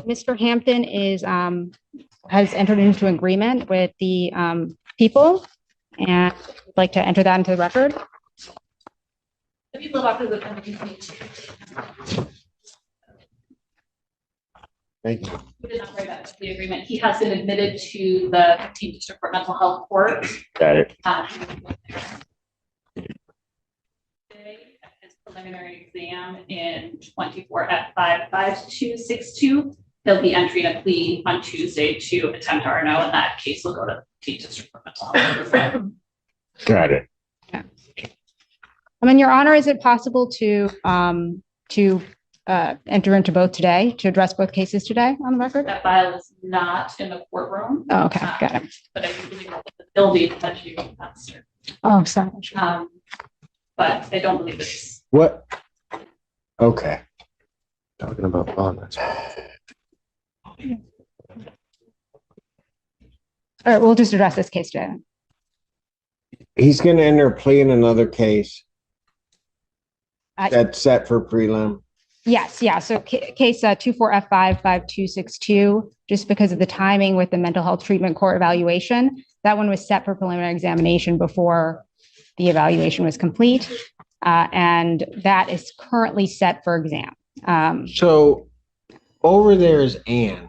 Mr. Hampton has entered into an agreement with the people, and would like to enter that into the record. The people of the Thank you. we did not write that the agreement. He has been admitted to the 15th District Court Mental Health Court. Got it. His preliminary exam in 24 at 55262. He'll be entering a plea on Tuesday to attempt RNO, and that case will go to the 15th District Court Mental Health. Got it. Yeah. Your Honor, is it possible to enter into both today, to address both cases today on the record? That file is not in the courtroom. Oh, okay, got it. But I do believe that the building that you faster. Oh, sorry. But I don't believe it's. What? Okay. Talking about bond. All right, we'll just address this case today. He's going to enter a plea in another case that's set for prelim. Yes, yeah. So case 24F55262, just because of the timing with the mental health treatment court evaluation, that one was set for preliminary examination before the evaluation was complete. And that is currently set for exam. So over there is Ann,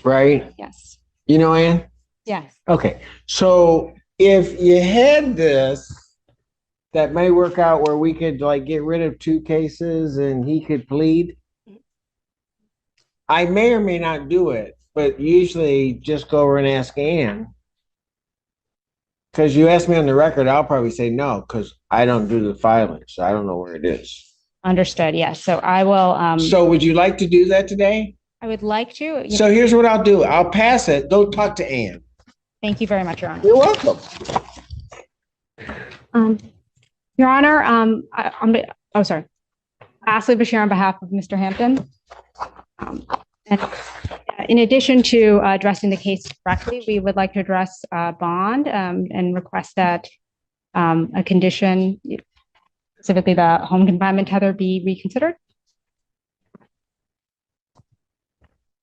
right? Yes. You know Ann? Yes. Okay. So if you had this, that may work out where we could like get rid of two cases and he could plead. I may or may not do it, but usually just go over and ask Ann. Because you asked me on the record, I'll probably say no, because I don't do the filing, so I don't know where it is. Understood. Yes. So I will. So would you like to do that today? I would like to. So here's what I'll do. I'll pass it. Go talk to Ann. Thank you very much, Your Honor. You're welcome. Your Honor, sorry. Ashley Bashir on behalf of Mr. Hampton. And in addition to addressing the case directly, we would like to address bond and request that a condition, specifically the home confinement tether, be reconsidered.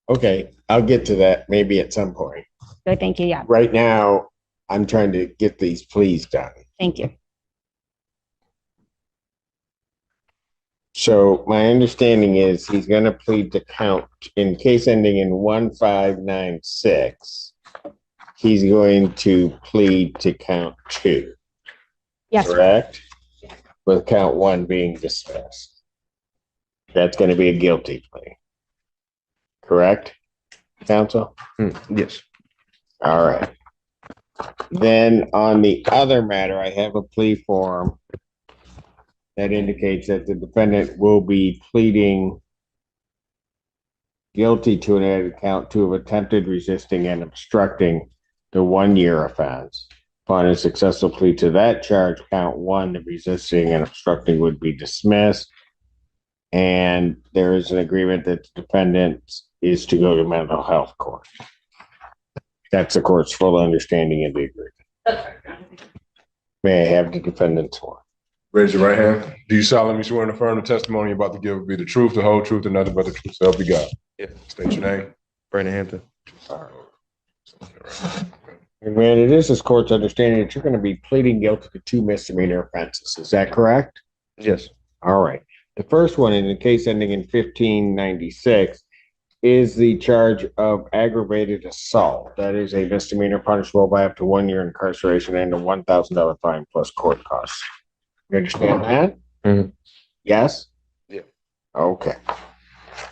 Okay, I'll get to that maybe at some point. Good, thank you. Yeah. Right now, I'm trying to get these pleas done. Thank you. So my understanding is he's going to plead to count in case ending in 1596. He's going to plead to count 2. Yes. Correct? With count 1 being dismissed. That's going to be a guilty plea. Correct, counsel? Yes. All right. Then on the other matter, I have a plea form that indicates that the defendant will be pleading guilty to an added count 2 of attempted resisting and obstructing the 1-year offense. Upon a successful plea to that charge, count 1, the resisting and obstructing, would be dismissed. And there is an agreement that the defendant is to go to mental health court. That's the court's full understanding of the agreement. May I have the defendant's one? Raise your right hand. Do you solemnly swear and affirm the testimony you're about to give will be the truth, the whole truth, and nothing but the truth? So help you God. Yeah. State your name. Brandon Hampton. All right. And man, it is this court's understanding that you're going to be pleading guilty to 2 misdemeanor offenses. Is that correct? Yes. All right. The first one, in the case ending in 1596, is the charge of aggravated assault. That is a misdemeanor punishable by up to 1 year incarceration and a $1,000 fine plus court costs. You understand that? Mm-hmm. Yes? Yeah. Okay.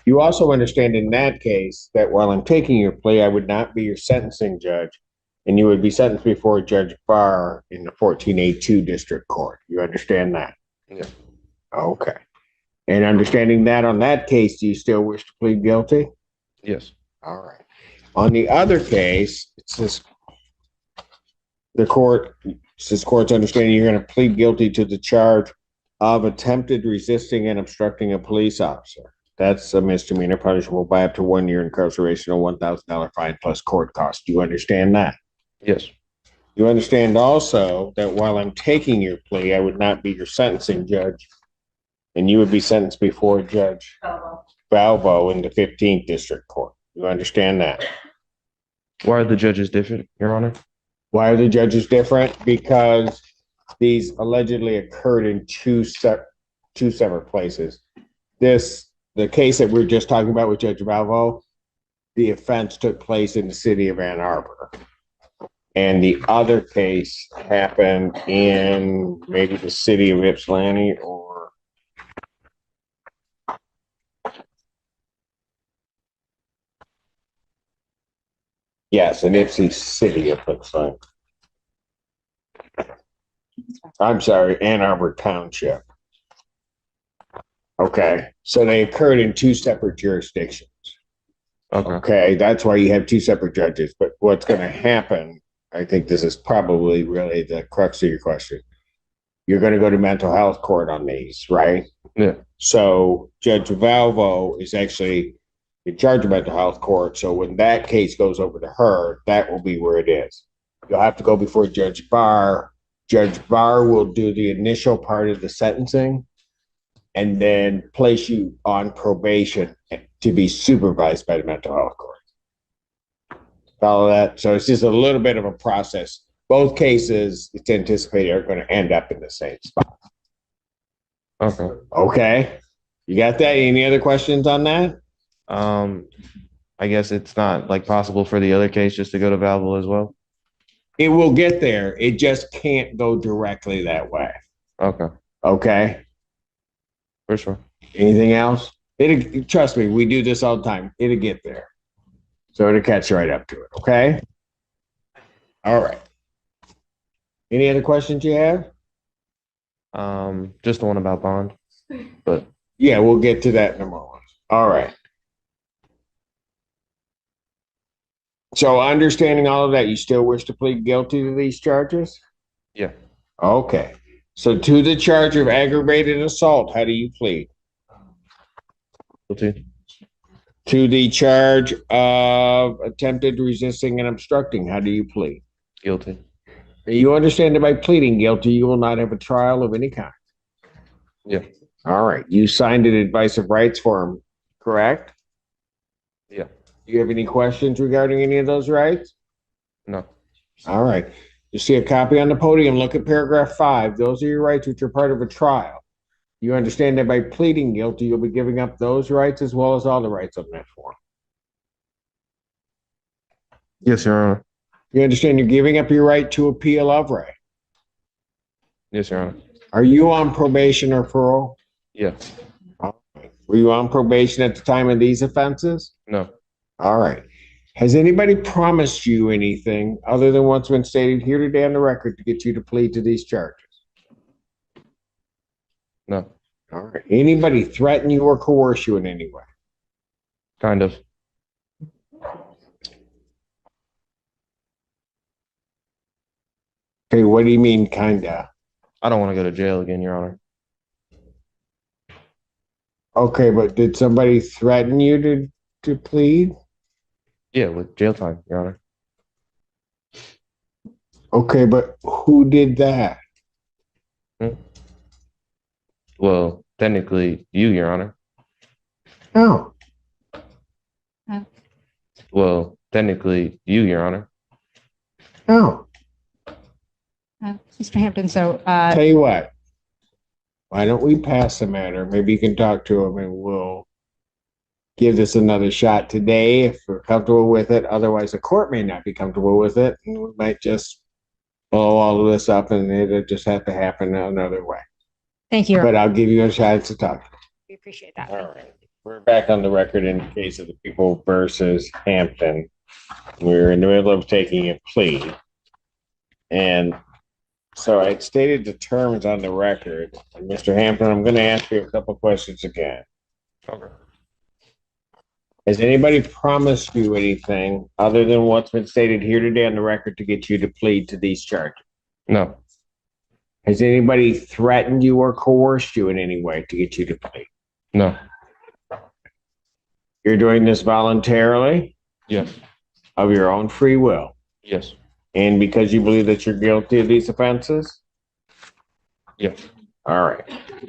You also understand in that case that while I'm taking your plea, I would not be your sentencing judge, and you would be sentenced before Judge Barr in the 14A2 District Court. You understand that? Yeah. Okay. And understanding that on that case, do you still wish to plead guilty? Yes. All right. On the other case, it says court's understanding you're going to plead guilty to the charge of attempted resisting and obstructing a police officer. That's a misdemeanor punishable by up to 1 year incarceration or $1,000 fine plus court costs. Do you understand that? Yes. You understand also that while I'm taking your plea, I would not be your sentencing judge, and you would be sentenced before Judge Valvo in the 15th District Court. You understand that? Why are the judges different, Your Honor? Why are the judges different? Because these allegedly occurred in two separate places. The case that we're just talking about with Judge Valvo, the offense took place in the city of Ann Arbor. And the other case happened in maybe the city of Ypsilanti or yes, in Ypsi City, it looks like. I'm sorry, Ann Arbor Township. Okay, so they occurred in two separate jurisdictions. Okay. Okay, that's why you have two separate judges. But what's going to happen, I think this is probably really the crux of your question. You're going to go to mental health court on these, right? Yeah. So Judge Valvo is actually in charge of mental health court. So when that case goes over to her, that will be where it is. You'll have to go before Judge Barr. Judge Barr will do the initial part of the sentencing and then place you on probation to be supervised by the mental health court. Follow that? So it's just a little bit of a process. Both cases, it's anticipated, are going to end up in the same spot. Okay. Okay. You got that? Any other questions on that? I guess it's not like possible for the other case just to go to Valvo as well. It will get there. It just can't go directly that way. Okay. Okay. For sure. Anything else? Trust me, we do this all the time. It'll get there. So it'll catch right up to it. Okay. All right. Any other questions you have? Just the one about bond, but Yeah, we'll get to that in a moment. All right. So understanding all of that, you still wish to plead guilty to these charges? yeah, Okay. So to the charge of aggravated assault, how do you plead? guilty. To the charge of attempted resisting and obstructing, how do you plead? Guilty. You understand that by pleading guilty, you will not have a trial of any kind. Yeah. All right. You signed an advice of rights form, correct? Yeah. Do you have any questions regarding any of those rights? No. All right. You see a copy on the podium. Look at paragraph 5. Those are your rights which are part of a trial. You understand that by pleading guilty, you'll be giving up those rights as well as all the rights on that form. Yes, Your Honor. You understand you're giving up your right to appeal of right. Yes, Your Honor. Are you on probation or parole? Yeah. Were you on probation at the time of these offenses? No. All right. Has anybody promised you anything other than what's been stated here today on the record to get you to plead to these charges? No. All right. Anybody threaten you or coerce you in any way? Kind of. Okay, what do you mean, kinda? I don't want to go to jail again, Your Honor. Okay, but did somebody threaten you to plead? Yeah, with jail time, Your Honor. Okay, but who did that? Well, technically, you, Your Honor. No. Well, technically, you, Your Honor. No. Mr. Hampton, so Tell you what. Why don't we pass the matter? Maybe you can talk to him and we'll give this another shot today if we're comfortable with it. Otherwise, the court may not be comfortable with it, and we might just blow all of this up and it'll just have to happen another way. thank you. But I'll give you a chance to talk. We appreciate that. All right. We're back on the record in the case of the people versus Hampton. We're in the middle of taking a plea. And so I stated the terms on the record. And Mr. Hampton, I'm going to ask you a couple questions again. Okay. Has anybody promised you anything other than what's been stated here today on the record to get you to plead to these charges? No. Has anybody threatened you or coerced you in any way to get you to plead? No. You're doing this voluntarily, Yes. of your own free will, Yes. and because you believe that you're guilty of these offenses? Yes. All right.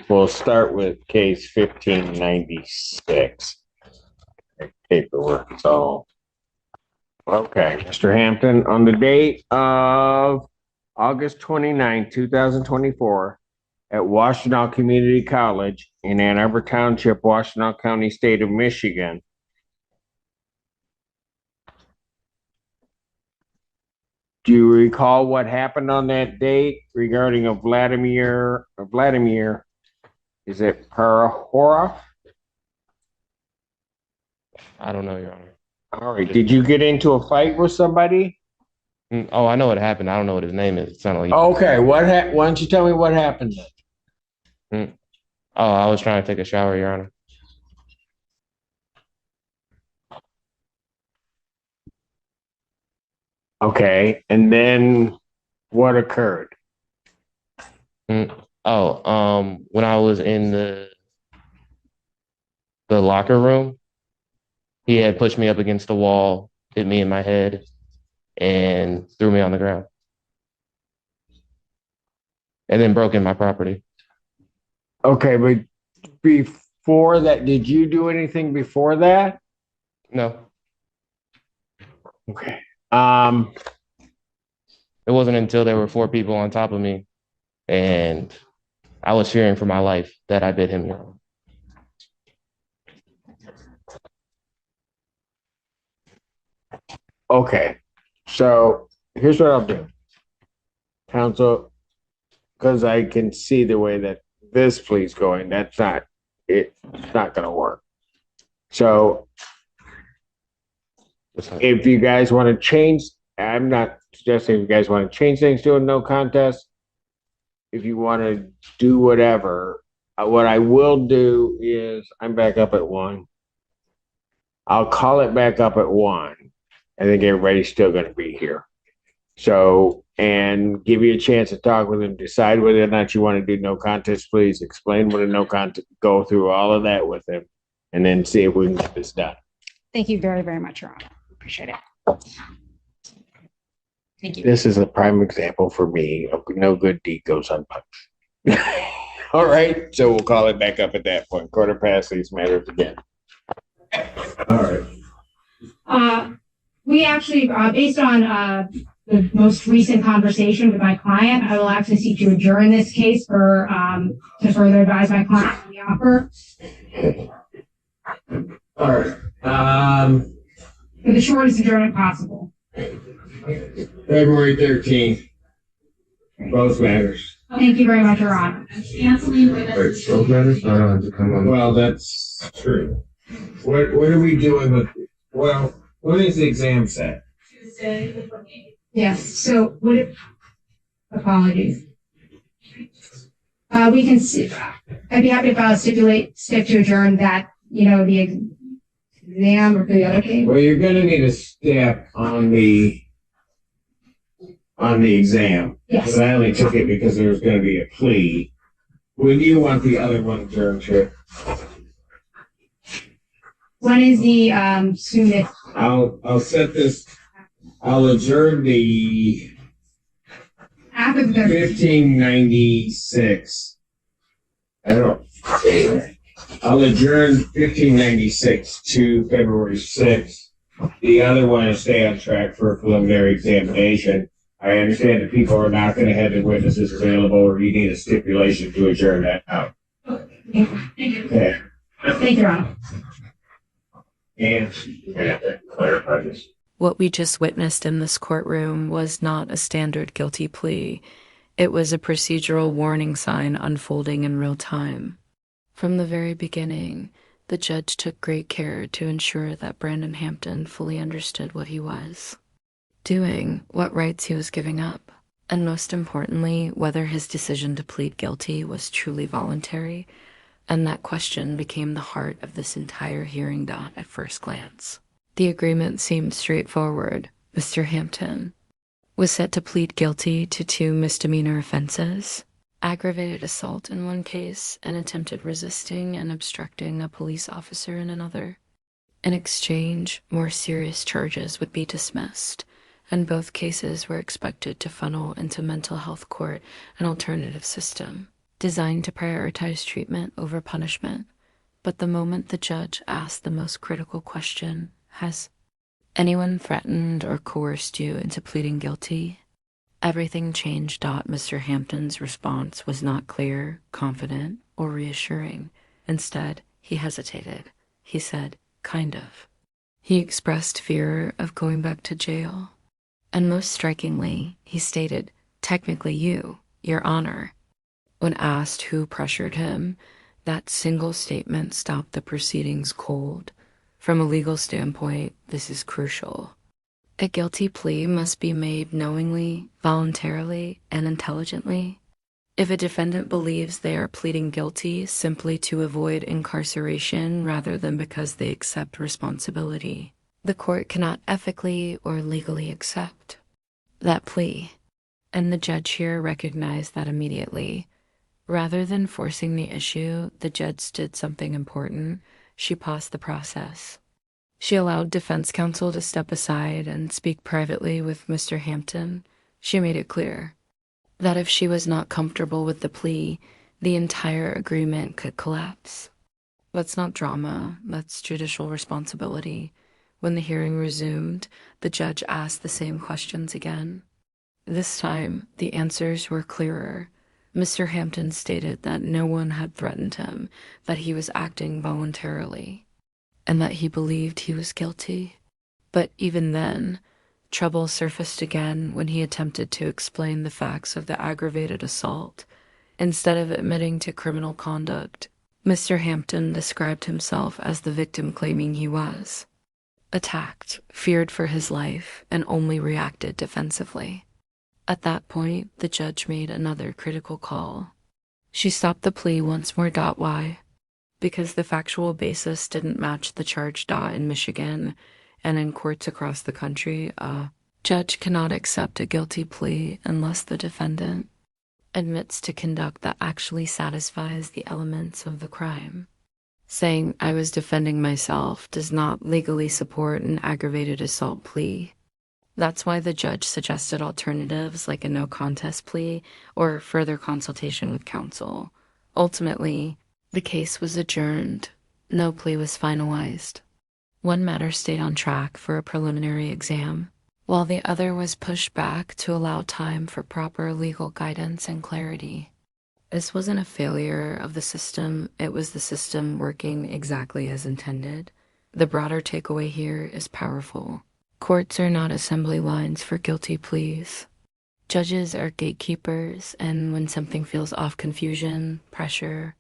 We'll start with case 1596. paperwork, so. Okay, Mr. Hampton, on the date of August 29, 2024, at Washtenaw Community College in Ann Arbor Township, Washtenaw County, State of Michigan. Do you recall what happened on that date regarding a Vladimir, is it Parahorov? I don't know, Your Honor. All right, did you get into a fight with somebody? Oh, I know what happened. I don't know what his name is. It sounded like. Okay, why don't you tell me what happened then? Oh, I was trying to take a shower, Your Honor. Okay, and then what occurred? When I was in the locker room, he had pushed me up against the wall, hit me in my head, and threw me on the ground. And then broke in my property. Okay, but before that, did you do anything before that? No, Okay. it wasn't until there were 4 people on top of me and I was fearing for my life that I bit him, Your Honor. Okay, so here's what I'll do. Counsel, because I can see the way that this plea's going, it's not gonna work. So if you guys want to change, I'm not suggesting if you guys want to change things to a no contest. If you want to do whatever, what I will do is I'm back up at 1. I'll call it back up at 1. I think everybody's still going to be here. So, and give you a chance to talk with him, decide whether or not you want to do no contest, please explain what a no contest, go through all of that with him, and then see if we can get this done. Thank you very, very much, Your Honor. Appreciate it. Thank you. This is a prime example for me of no good deed goes unpunished. All right, so we'll call it back up at that point. Quarter past these matters again. All right. We actually, based on the most recent conversation with my client, I will actually seek to adjourn this case for to further advise my client on the offer. All right. For the shortest adjournment possible. February 13th. Both matters. Thank you very much, Your Honor. Both matters? I don't have to come on. Well, that's true. What are we doing with, well, when is the exam set? Tuesday, the 28th. Yes, so would it, apologies. We can see, I'd be happy to stick to adjourn that, the exam or for the other case. Well, you're gonna need a step on the exam. Yes. But I only took it because there was gonna be a plea. When do you want the other one adjourned to? When is the soonest? I'll set this, I'll adjourn the After the 1596. I'll adjourn 1596 to February 6th. The other one is stay on track for a preliminary examination. I understand that people are not going to have their witnesses available, or you need a stipulation to adjourn that out. Okay. Thank you, Your Honor. And clarify this. What we just witnessed in this courtroom was not a standard guilty plea. It was a procedural warning sign unfolding in real time. From the very beginning, the judge took great care to ensure that Brandon Hampton fully understood what he was doing, what rights he was giving up, and most importantly, whether his decision to plead guilty was truly voluntary. And that question became the heart of this entire hearing at first glance. The agreement seemed straightforward. Mr. Hampton was set to plead guilty to 2 misdemeanor offenses: aggravated assault in one case and attempted resisting and obstructing a police officer in another. In exchange, more serious charges would be dismissed, and both cases were expected to funnel into mental health court, an alternative system designed to prioritize treatment over punishment. But the moment the judge asked the most critical question, has anyone threatened or coerced you into pleading guilty? Everything changed. Mr. Hampton's response was not clear, confident, or reassuring. Instead, he hesitated. He said, kind of. He expressed fear of going back to jail. And most strikingly, he stated, technically you, Your Honor. When asked who pressured him, that single statement stopped the proceedings cold. From a legal standpoint, this is crucial. A guilty plea must be made knowingly, voluntarily, and intelligently. If a defendant believes they are pleading guilty simply to avoid incarceration rather than because they accept responsibility, the court cannot ethically or legally accept that plea. And the judge here recognized that immediately. Rather than forcing the issue, the judge did something important. She paused the process. She allowed defense counsel to step aside and speak privately with Mr. Hampton. She made it clear that if she was not comfortable with the plea, the entire agreement could collapse. That's not drama, that's judicial responsibility. When the hearing resumed, the judge asked the same questions again. This time, the answers were clearer. Mr. Hampton stated that no one had threatened him, that he was acting voluntarily, and that he believed he was guilty. But even then, trouble surfaced again when he attempted to explain the facts of the aggravated assault. Instead of admitting to criminal conduct, Mr. Hampton described himself as the victim claiming he was. Attacked, feared for his life, and only reacted defensively. At that point, the judge made another critical call. She stopped the plea once more. Why? Because the factual basis didn't match the charge. In Michigan and in courts across the country, a judge cannot accept a guilty plea unless the defendant admits to conduct that actually satisfies the elements of the crime. Saying I was defending myself does not legally support an aggravated assault plea. That's why the judge suggested alternatives like a no contest plea or further consultation with counsel. Ultimately, the case was adjourned. No plea was finalized. One matter stayed on track for a preliminary exam, while the other was pushed back to allow time for proper legal guidance and clarity. This wasn't a failure of the system, it was the system working exactly as intended. The broader takeaway here is powerful. Courts are not assembly lines for guilty pleas. Judges are gatekeepers, and when something feels off, confusion, pressure,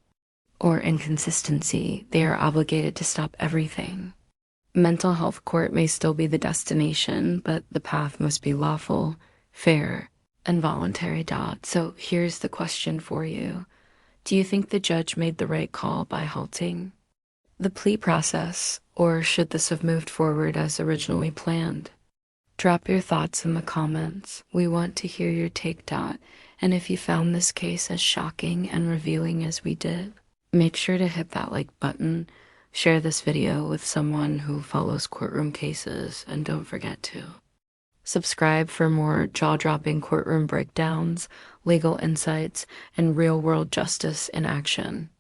or inconsistency, they are obligated to stop everything. Mental health court may still be the destination, but the path must be lawful, fair, and voluntary. So here's the question for you. Do you think the judge made the right call by halting the plea process, or should this have moved forward as originally planned? Drop your thoughts in the comments. We want to hear your take. And if you found this case as shocking and revealing as we did, make sure to hit that like button, share this video with someone who follows courtroom cases, and don't forget to subscribe for more jaw-dropping courtroom breakdowns, legal insights, and real-world justice in action.